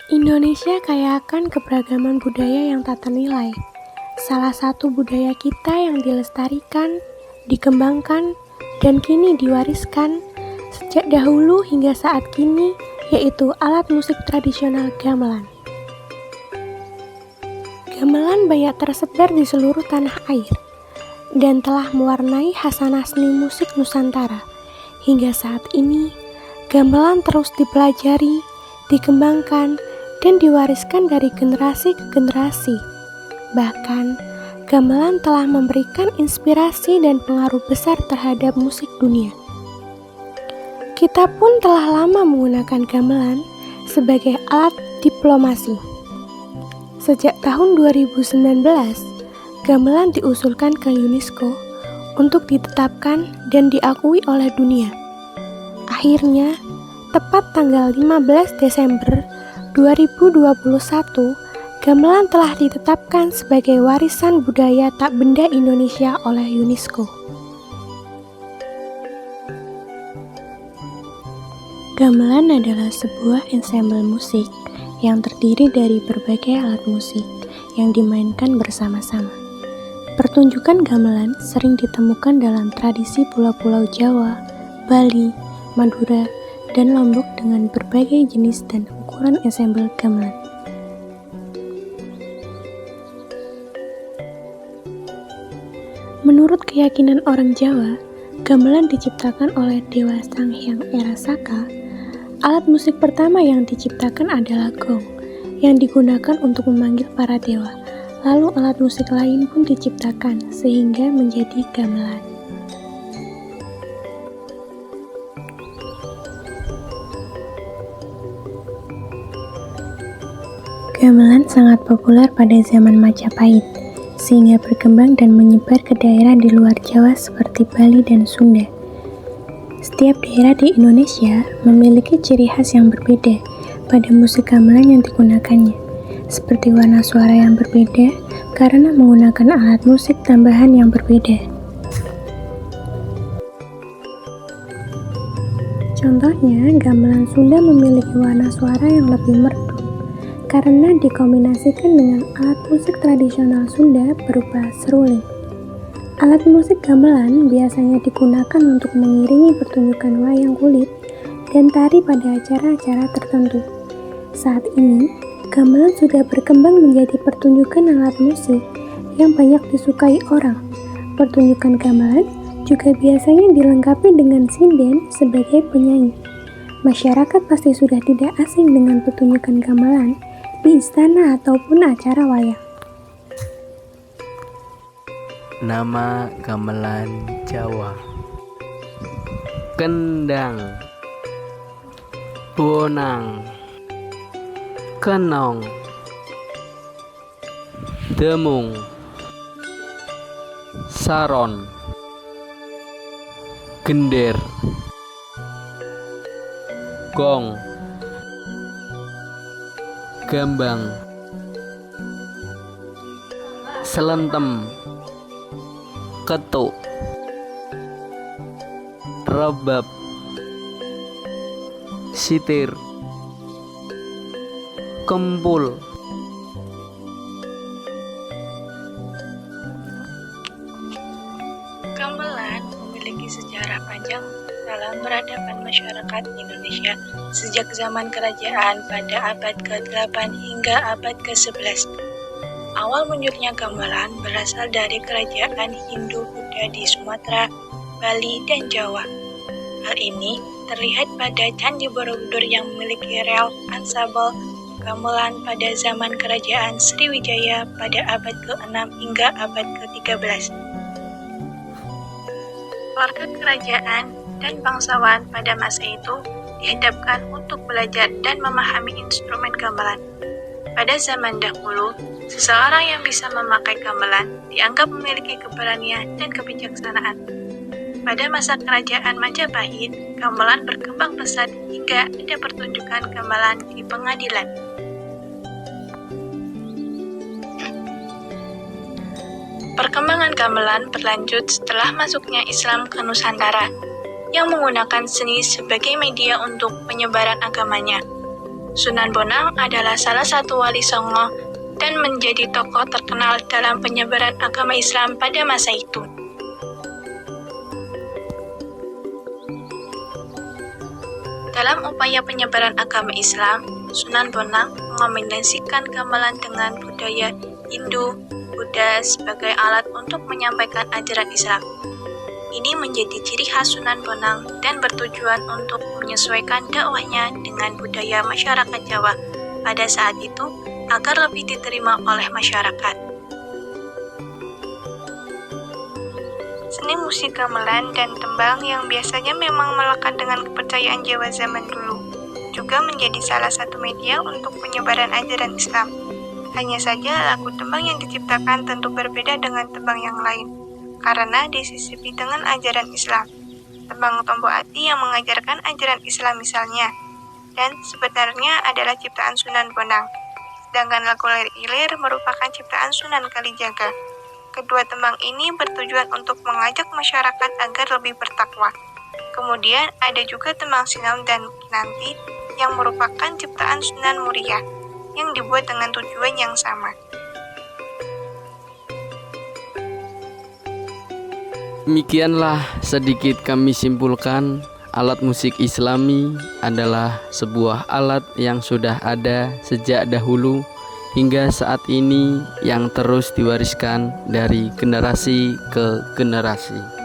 Indonesia kaya akan keberagaman budaya yang tak ternilai. Salah satu budaya kita yang dilestarikan, dikembangkan, dan kini diwariskan sejak dahulu hingga saat kini, yaitu alat musik tradisional gamelan. Gamelan banyak tersebar di seluruh tanah air dan telah mewarnai hasanah seni musik Nusantara. Hingga saat ini, gamelan terus dipelajari, dikembangkan, dan diwariskan dari generasi ke generasi. Bahkan, gamelan telah memberikan inspirasi dan pengaruh besar terhadap musik dunia. Kita pun telah lama menggunakan gamelan sebagai alat diplomasi. Sejak tahun 2019, gamelan diusulkan ke UNESCO untuk ditetapkan dan diakui oleh dunia. Akhirnya, tepat tanggal 15 Desember 2021, gamelan telah ditetapkan sebagai warisan budaya tak benda Indonesia oleh UNESCO. Gamelan adalah sebuah ensemble musik yang terdiri dari berbagai alat musik yang dimainkan bersama-sama. Pertunjukan gamelan sering ditemukan dalam tradisi pulau-pulau Jawa, Bali, Madura, dan Lombok dengan berbagai jenis dan ukuran ensemble gamelan. Menurut keyakinan orang Jawa, gamelan diciptakan oleh Dewa Sang Hyang Era Saka. Alat musik pertama yang diciptakan adalah gong, yang digunakan untuk memanggil para dewa. Lalu alat musik lain pun diciptakan sehingga menjadi gamelan. Gamelan sangat populer pada zaman Majapahit, sehingga berkembang dan menyebar ke daerah di luar Jawa seperti Bali dan Sunda. Setiap daerah di Indonesia memiliki ciri khas yang berbeda pada musik gamelan yang digunakannya, seperti warna suara yang berbeda karena menggunakan alat musik tambahan yang berbeda. Contohnya, gamelan Sunda memiliki warna suara yang lebih merdu karena dikombinasikan dengan alat musik tradisional Sunda berupa seruling. Alat musik gamelan biasanya digunakan untuk mengiringi pertunjukan wayang kulit dan tari pada acara-acara tertentu. Saat ini, gamelan sudah berkembang menjadi pertunjukan alat musik yang banyak disukai orang. Pertunjukan gamelan juga biasanya dilengkapi dengan sinden sebagai penyanyi. Masyarakat pasti sudah tidak asing dengan pertunjukan gamelan di istana ataupun acara wayang. Nama gamelan Jawa: Kendang, Bonang, Kenong, Demung, Saron, Gender, Gong, Gambang, Selentem, Ketuk, Rebab, Sitir, Kempul. Gamelan memiliki sejarah panjang dalam peradaban masyarakat Indonesia sejak zaman kerajaan pada abad ke-8 hingga abad ke-11. Awal munculnya gamelan berasal dari kerajaan Hindu-Buddha di Sumatera, Bali, dan Jawa. Hal ini terlihat pada Candi Borobudur yang memiliki rel ansambel gamelan pada zaman kerajaan Sriwijaya pada abad ke-6 hingga abad ke-13. Keluarga kerajaan dan bangsawan pada masa itu dihadapkan untuk belajar dan memahami instrumen gamelan. Pada zaman dahulu, seseorang yang bisa memakai gamelan dianggap memiliki keberanian dan kebijaksanaan. Pada masa kerajaan Majapahit, gamelan berkembang pesat hingga ada pertunjukan gamelan di pengadilan. Perkembangan gamelan berlanjut setelah masuknya Islam ke Nusantara, yang menggunakan seni sebagai media untuk penyebaran agamanya. Sunan Bonang adalah salah satu wali Songo dan menjadi tokoh terkenal dalam penyebaran agama Islam pada masa itu. Dalam upaya penyebaran agama Islam, Sunan Bonang mengombinasikan gamelan dengan budaya Hindu, Buddha sebagai alat untuk menyampaikan ajaran Islam. Ini menjadi ciri khas Sunan Bonang dan bertujuan untuk menyesuaikan dakwahnya dengan budaya masyarakat Jawa pada saat itu agar lebih diterima oleh masyarakat. Seni musik gamelan dan tembang yang biasanya memang melekat dengan kepercayaan Jawa zaman dulu, juga menjadi salah satu media untuk penyebaran ajaran Islam. Hanya saja lagu tembang yang diciptakan tentu berbeda dengan tembang yang lain, karena disisipi dengan ajaran Islam. Tembang Tombo Ati yang mengajarkan ajaran Islam misalnya, dan sebenarnya adalah ciptaan Sunan Bonang. Sedangkan lagu Lir Ilir merupakan ciptaan Sunan Kalijaga. Kedua tembang ini bertujuan untuk mengajak masyarakat agar lebih bertakwa. Kemudian ada juga tembang Sinaum dan Kinanti yang merupakan ciptaan Sunan Muria yang dibuat dengan tujuan yang sama. Demikianlah sedikit kami simpulkan, alat musik Islami adalah sebuah alat yang sudah ada sejak dahulu hingga saat ini yang terus diwariskan dari generasi ke generasi.